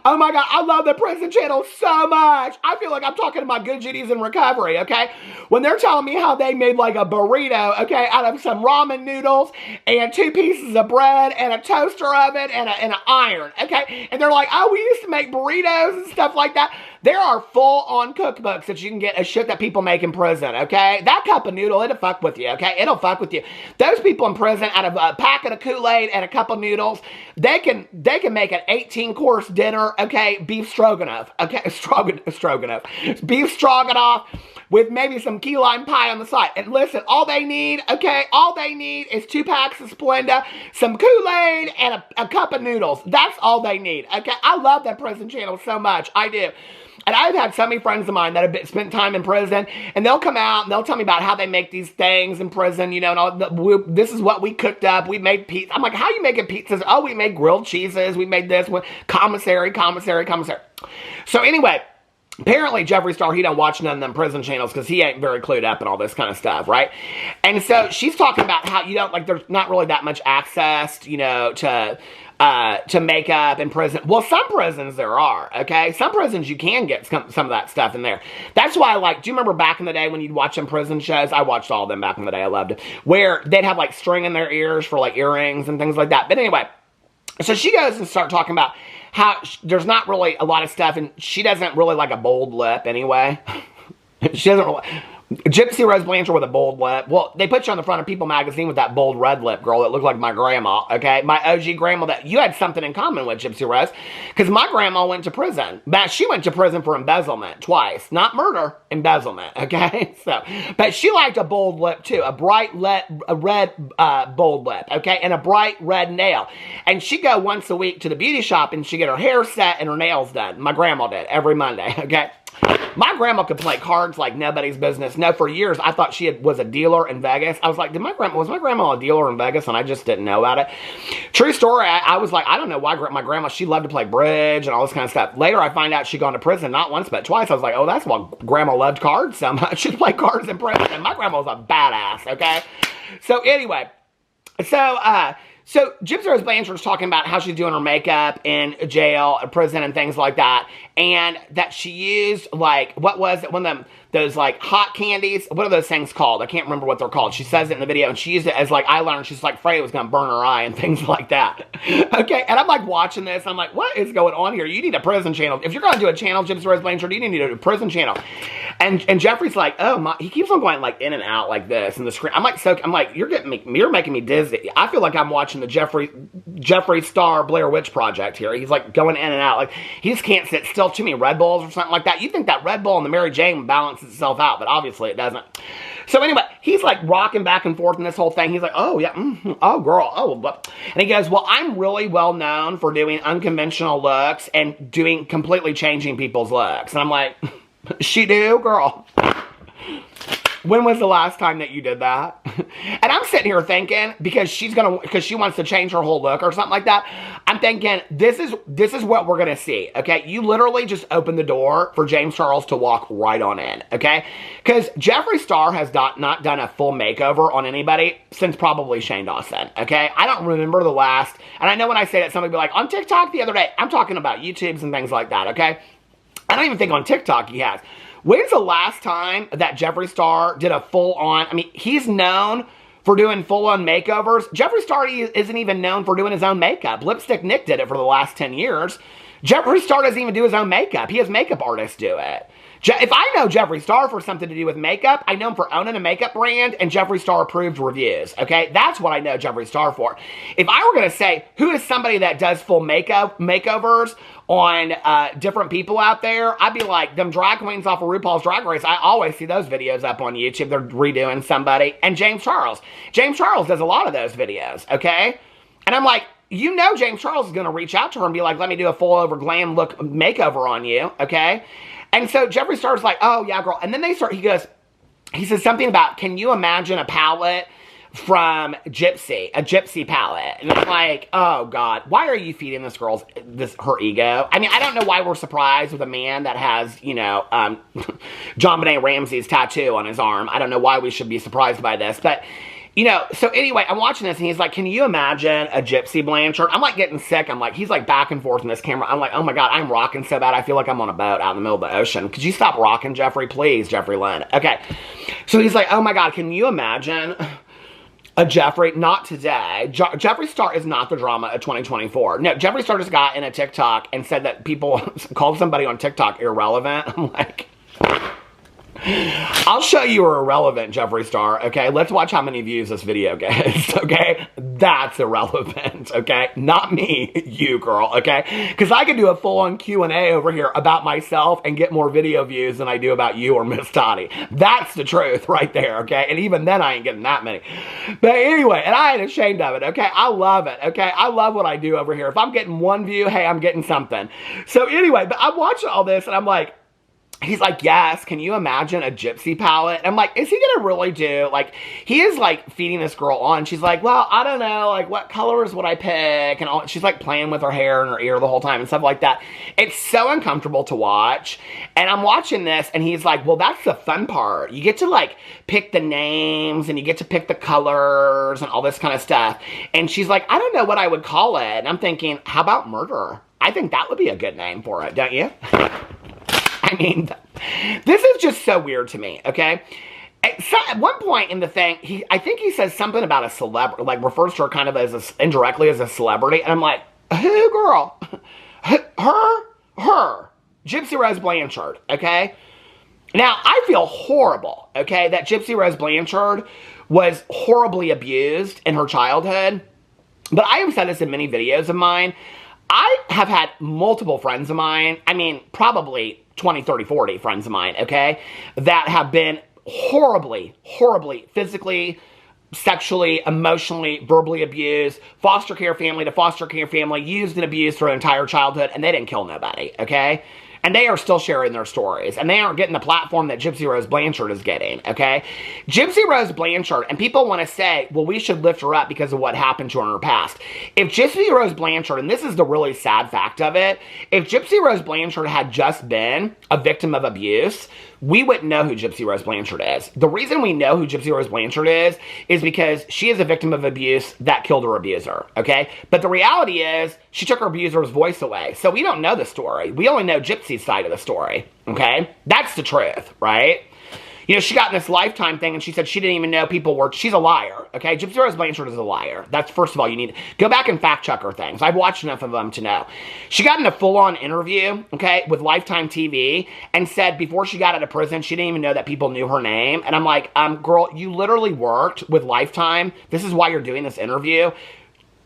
Speaker 1: Oh my God, I love the prison channels so much. I feel like I'm talking to my good Judies in recovery, okay? When they're telling me how they made like a burrito, okay, out of some ramen noodles and 2 pieces of bread and a toaster oven and an iron, okay? And they're like, oh, we used to make burritos and stuff like that. There are full-on cookbooks that you can get of shit that people make in prison, okay? That cup of noodle, it'll fuck with you, okay? It'll fuck with you. Those people in prison, out of a packet of Kool-Aid and a cup of noodles, they can make an 18-course dinner, okay? Beef stroganoff, okay? Stroganoff. Beef stroganoff with maybe some key lime pie on the side. And listen, all they need, okay? All they need is 2 packs of Splenda, some Kool-Aid, and a cup of noodles. That's all they need, okay? I love that prison channel so much. I do. And I've had so many friends of mine that have spent time in prison, and they'll come out and they'll tell me about how they make these things in prison, you know, and all, this is what we cooked up. We made pizza. I'm like, how are you making pizzas? Oh, we made grilled cheeses. We made this with commissary. So anyway, apparently Jeffree Star, he don't watch none of them prison channels because he ain't very clued up and all this kind of stuff, right? And so she's talking about how, you know, like there's not really that much access, you know, to makeup in prison. Well, some prisons there are, okay? Some prisons you can get some of that stuff in there. That's why, like, do you remember back in the day when you'd watch some prison shows? I watched all of them back in the day. I loved it. Where they'd have, like, string in their ears for, like, earrings and things like that. But anyway, so she goes and starts talking about how there's not really a lot of stuff, and she doesn't really like a bold lip anyway. She doesn't really... Gypsy Rose Blanchard with a bold lip. Well, they put you on the front of People magazine with that bold red lip, girl. That looked like my grandma, okay? My OG grandma that you had something in common with, Gypsy Rose. Because my grandma went to prison. But she went to prison for embezzlement twice. Not murder, embezzlement, okay? So, but she liked a bold lip too. A bright red bold lip, okay? And a bright red nail. And she'd go once a week to the beauty shop and she'd get her hair set and her nails done. My grandma did every Monday, okay? My grandma could play cards like nobody's business. No, for years, I thought she was a dealer in Vegas. I was like, was my grandma a dealer in Vegas and I just didn't know about it? True story, I was like, I don't know why my grandma, she loved to play bridge and all this kind of stuff. Later, I find out she'd gone to prison, not once, but twice. I was like, oh, that's why grandma loved cards so much. She'd play cards in prison. And my grandma was a badass, okay? So anyway, so Gypsy Rose Blanchard was talking about how she's doing her makeup in jail, prison, and things like that. And that she used, like, what was it? One of them, those, like, hot candies. What are those things called? I can't remember what they're called. She says it in the video, and she used it as, like, eyeliner. She's like, afraid it was going to burn her eye and things like that. Okay, and I'm, like, watching this. I'm like, what is going on here? You need a prison channel. If you're going to do a channel, Gypsy Rose Blanchard, you need to do a prison channel. And Jeffree's like, oh my, he keeps on going like in and out like this in the screen. I'm like, you're making me dizzy. I feel like I'm watching the Jeffree Star Blair Witch Project here. He's like going in and out. Like he just can't sit still. Too many Red Bulls or something like that. You think that Red Bull and the Mary Jane balances itself out, but obviously it doesn't. So anyway, he's like rocking back and forth in this whole thing. He's like, oh yeah, oh girl, oh. And he goes, well, I'm really well known for doing unconventional looks and doing completely changing people's looks. And I'm like, she do, girl. When was the last time that you did that? And I'm sitting here thinking, because she wants to change her whole look or something like that, I'm thinking, this is what we're gonna see, okay? You literally just opened the door for James Charles to walk right on in, okay? Because Jeffree Star has not done a full makeover on anybody since probably Shane Dawson, okay? I don't remember the last, and I know when I say that, somebody will be like, on TikTok the other day, I'm talking about YouTubes and things like that, okay? I don't even think on TikTok he has. When's the last time that Jeffree Star did a full-on... I mean, he's known for doing full-on makeovers. Jeffree Star isn't even known for doing his own makeup. Lipstick Nick did it for the last 10 years. Jeffree Star doesn't even do his own makeup. He has makeup artists do it. If I know Jeffree Star for something to do with makeup, I know him for owning a makeup brand and Jeffree Star approved reviews, okay? That's what I know Jeffree Star for. If I were going to say, who is somebody that does full makeovers on different people out there, I'd be like, them drag queens off of RuPaul's Drag Race. I always see those videos up on YouTube. They're redoing somebody. And James Charles. James Charles does a lot of those videos, okay? And I'm like, you know James Charles is going to reach out to her and be like, let me do a full over glam look makeover on you, okay? And so Jeffree Star's like, oh yeah, girl. And then he says something about, can you imagine a palette from Gypsy, a Gypsy palette? And I'm like, oh God, why are you feeding this girl's, her ego? I mean, I don't know why we're surprised with a man that has, you know, JonBenet Ramsey's tattoo on his arm. I don't know why we should be surprised by this, but you know, so anyway, I'm watching this and he's like, can you imagine a Gypsy Blanchard? I'm like getting sick. I'm like, he's like back and forth in this camera. I'm like, oh my God, I'm rocking so bad. I feel like I'm on a boat out in the middle of the ocean. Could you stop rocking, Jeffree? Please, Jeffree Lynn. Okay. So he's like, oh my God, can you imagine a Jeffree? Not today. Jeffree Star is not the drama of 2024. No, Jeffree Star just got in a TikTok and said that people called somebody on TikTok irrelevant. I'm like... I'll show you are irrelevant, Jeffree Star, okay? Let's watch how many views this video gets, okay? That's irrelevant, okay? Not me, you, girl, okay? Because I could do a full-on Q&A over here about myself and get more video views than I do about you or Miss Tati. That's the truth right there, okay? And even then, I ain't getting that many. But anyway, and I ain't ashamed of it, okay? I love it, okay? I love what I do over here. If I'm getting one view, hey, I'm getting something. So anyway, but I'm watching all this, and I'm like, he's like, yes, can you imagine a Gypsy palette? And I'm like, is he gonna really do, like, he is like feeding this girl on. She's like, well, I don't know, like, what colors would I pick? And all, she's like playing with her hair and her ear the whole time and stuff like that. It's so uncomfortable to watch. And I'm watching this and he's like, well, that's the fun part. You get to like pick the names and you get to pick the colors and all this kind of stuff. And she's like, I don't know what I would call it. And I'm thinking, how about murder? I think that would be a good name for it, don't you? I mean, this is just so weird to me, okay? At one point in the thing, I think he says something about a celebrity, like refers to her kind of as indirectly as a celebrity, and I'm like, who, girl? Her. Gypsy Rose Blanchard, okay? Now, I feel horrible, okay, that Gypsy Rose Blanchard was horribly abused in her childhood, but I have said this in many videos of mine. I have had multiple friends of mine, I mean, probably 20, 30, 40 friends of mine, okay, that have been horribly, physically, sexually, emotionally, verbally abused, foster care family to foster care family, used and abused for their entire childhood, and they didn't kill nobody, okay? And they are still sharing their stories. And they aren't getting the platform that Gypsy Rose Blanchard is getting, okay? Gypsy Rose Blanchard, and people want to say, well, we should lift her up because of what happened to her in her past. If Gypsy Rose Blanchard, and this is the really sad fact of it, if Gypsy Rose Blanchard had just been a victim of abuse, we wouldn't know who Gypsy Rose Blanchard is. The reason we know who Gypsy Rose Blanchard is because she is a victim of abuse that killed her abuser, okay? But the reality is, she took her abuser's voice away. So we don't know the story. We only know Gypsy's side of the story, okay? That's the truth, right? You know, she got in this Lifetime thing, and she said she didn't even know people were... She's a liar, okay? Gypsy Rose Blanchard is a liar. That's, first of all, you need to go back and fact-check her things. I've watched enough of them to know. She got in a full-on interview, okay, with Lifetime TV, and said before she got out of prison, she didn't even know that people knew her name. And I'm like, girl, you literally worked with Lifetime. This is why you're doing this interview.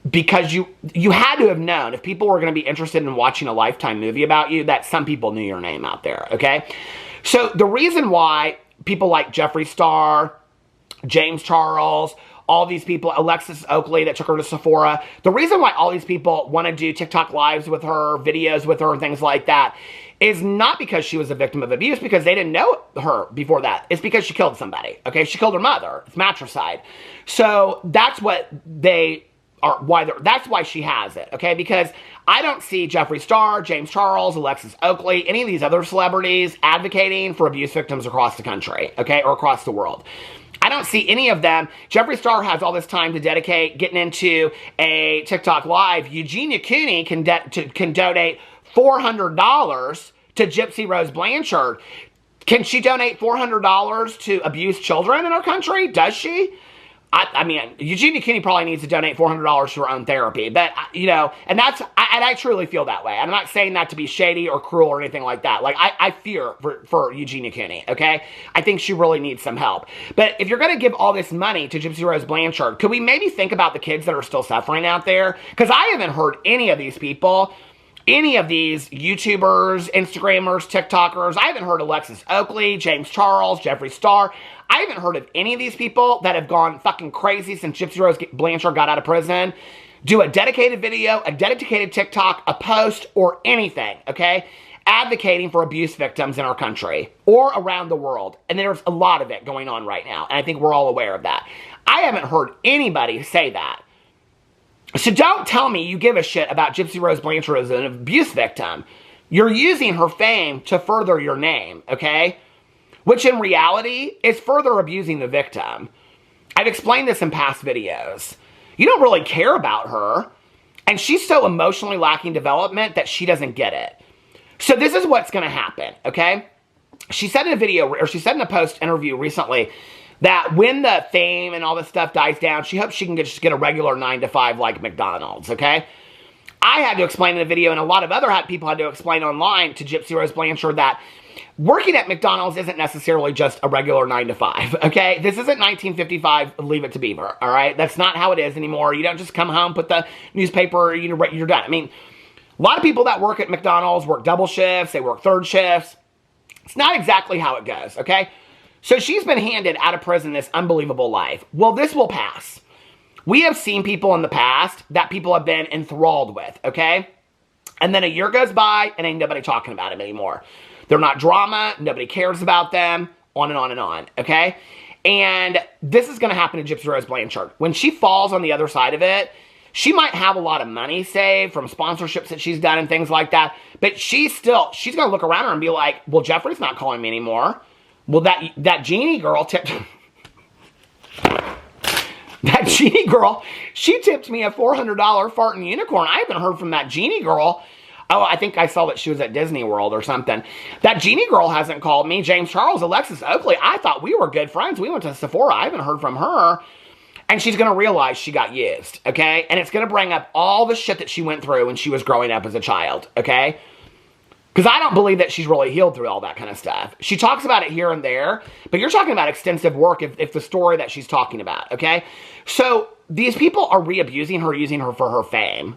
Speaker 1: Because you had to have known, if people were going to be interested in watching a Lifetime movie about you, that some people knew your name out there, okay? So the reason why people like Jeffree Star, James Charles, all these people, Alexis Oakley that took her to Sephora, the reason why all these people want to do TikTok lives with her, videos with her, and things like that is not because she was a victim of abuse, because they didn't know her before that. It's because she killed somebody, okay? She killed her mother. It's matricide. So that's what they... that's why she has it, okay? Because I don't see Jeffree Star, James Charles, Alexis Oakley, any of these other celebrities advocating for abuse victims across the country, okay? Or across the world. I don't see any of them. Jeffree Star has all this time to dedicate getting into a TikTok live. Eugenia Cooney can donate $400 to Gypsy Rose Blanchard. Can she donate $400 to abused children in our country? Does she? I mean, Eugenia Cooney probably needs to donate $400 to her own therapy. But, you know, and I truly feel that way. I'm not saying that to be shady or cruel or anything like that. Like, I fear for Eugenia Cooney, okay? I think she really needs some help. But if you're going to give all this money to Gypsy Rose Blanchard, could we maybe think about the kids that are still suffering out there? Because I haven't heard any of these people, any of these YouTubers, Instagrammers, TikTokers. I haven't heard Alexis Oakley, James Charles, Jeffree Star. I haven't heard of any of these people that have gone fucking crazy since Gypsy Rose Blanchard got out of prison. Do a dedicated video, a dedicated TikTok, a post, or anything, okay? Advocating for abuse victims in our country or around the world. And there's a lot of it going on right now. And I think we're all aware of that. I haven't heard anybody say that. So don't tell me you give a shit about Gypsy Rose Blanchard as an abuse victim. You're using her fame to further your name, okay? Which in reality is further abusing the victim. I've explained this in past videos. You don't really care about her, and she's so emotionally lacking development that she doesn't get it. So this is what's going to happen, okay? She said in a video, or she said in a post interview recently, that when the fame and all this stuff dies down, she hopes she can just get a regular 9-to-5 like McDonald's, okay? I had to explain in a video, and a lot of other people had to explain online to Gypsy Rose Blanchard that working at McDonald's isn't necessarily just a regular 9-to-5, okay? This isn't 1955, Leave It to Beaver, all right? That's not how it is anymore. You don't just come home, put the newspaper, you're done. I mean, a lot of people that work at McDonald's work double shifts, they work third shifts. It's not exactly how it goes, okay? So she's been handed out of prison this unbelievable life. Well, this will pass. We have seen people in the past that people have been enthralled with, okay? And then a year goes by and ain't nobody talking about them anymore. They're not drama. Nobody cares about them. On and on and on, okay? And this is going to happen to Gypsy Rose Blanchard. When she falls on the other side of it, she might have a lot of money saved from sponsorships that she's done and things like that. But she's going to look around her and be like, well, Jeffree's not calling me anymore. Well, that Genie girl tipped... that Genie girl, she tipped me a $400 farting unicorn. I haven't heard from that Genie girl. Oh, I think I saw that she was at Disney World or something. That Genie girl hasn't called me. James Charles, Alexis Oakley, I thought we were good friends. We went to Sephora. I haven't heard from her. And she's going to realize she got used, okay? And it's going to bring up all the shit that she went through when she was growing up as a child, okay? Because I don't believe that she's really healed through all that kind of stuff. She talks about it here and there, but you're talking about extensive work if the story that she's talking about, okay? So these people are re-abusing her, using her for her fame.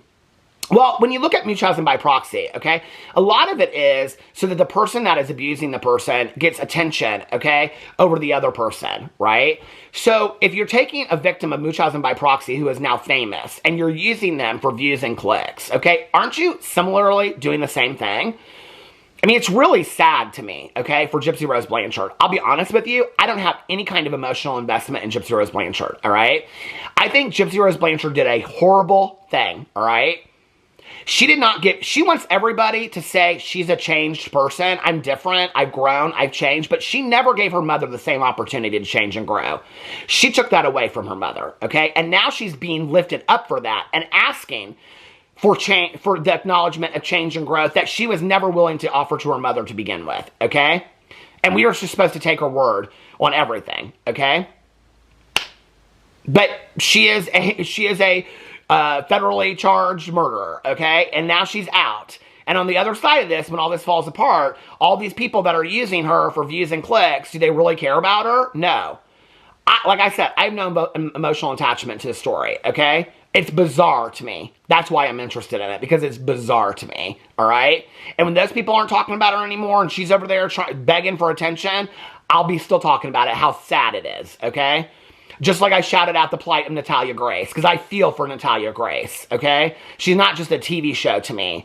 Speaker 1: Well, when you look at Munchausen by proxy, okay, a lot of it is so that the person that is abusing the person gets attention, okay, over the other person, right? So if you're taking a victim of Munchausen by proxy who is now famous and you're using them for views and clicks, okay, aren't you similarly doing the same thing? I mean, it's really sad to me, okay, for Gypsy Rose Blanchard. I'll be honest with you, I don't have any kind of emotional investment in Gypsy Rose Blanchard, all right? I think Gypsy Rose Blanchard did a horrible thing, all right? She wants everybody to say she's a changed person. I'm different. I've grown. I've changed. But she never gave her mother the same opportunity to change and grow. She took that away from her mother, okay? And now she's being lifted up for that and asking for change, for the acknowledgement of change and growth that she was never willing to offer to her mother to begin with, okay? And we are just supposed to take her word on everything, okay? But she is a federally charged murderer, okay? And now she's out. And on the other side of this, when all this falls apart, all these people that are using her for views and clicks, do they really care about her? No. Like I said, I have no emotional attachment to the story, okay? It's bizarre to me. That's why I'm interested in it, because it's bizarre to me, all right? And when those people aren't talking about her anymore and she's over there begging for attention, I'll be still talking about it, how sad it is, okay? Just like I shouted out the plight of Natalia Grace, because I feel for Natalia Grace, okay? She's not just a TV show to me.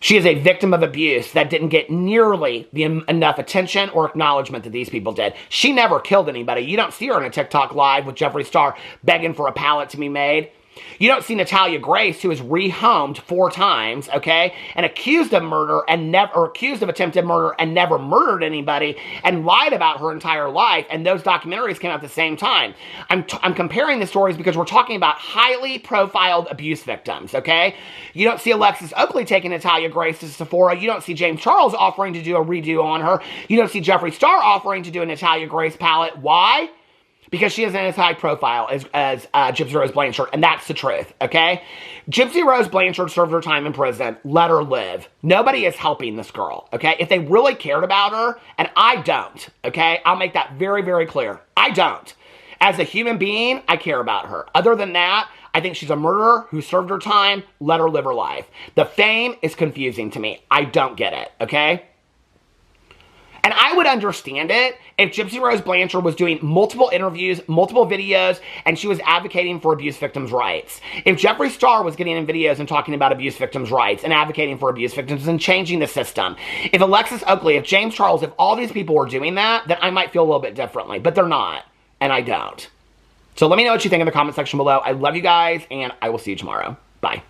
Speaker 1: She is a victim of abuse that didn't get nearly enough attention or acknowledgement that these people did. She never killed anybody. You don't see her in a TikTok live with Jeffree Star begging for a pallet to be made. You don't see Natalia Grace, who is rehomed 4 times, okay, and accused of murder and accused of attempted murder and never murdered anybody and lied about her entire life, and those documentaries came out at the same time. I'm comparing the stories because we're talking about highly profiled abuse victims, okay? You don't see Alexis Oakley taking Natalia Grace to Sephora. You don't see James Charles offering to do a redo on her. You don't see Jeffree Star offering to do a Natalia Grace palette. Why? Because she isn't as high profile as Gypsy Rose Blanchard, and that's the truth, okay? Gypsy Rose Blanchard served her time in prison. Let her live. Nobody is helping this girl, okay? If they really cared about her, and I don't, okay? I'll make that very, very clear. I don't. As a human being, I care about her. Other than that, I think she's a murderer who served her time. Let her live her life. The fame is confusing to me. I don't get it, okay? And I would understand it if Gypsy Rose Blanchard was doing multiple interviews, multiple videos, and she was advocating for abuse victims' rights. If Jeffree Star was getting in videos and talking about abuse victims' rights and advocating for abuse victims and changing the system. If Alexis Oakley, if James Charles, if all these people were doing that, then I might feel a little bit differently. But they're not, and I don't. So let me know what you think in the comment section below. I love you guys, and I will see you tomorrow. Bye.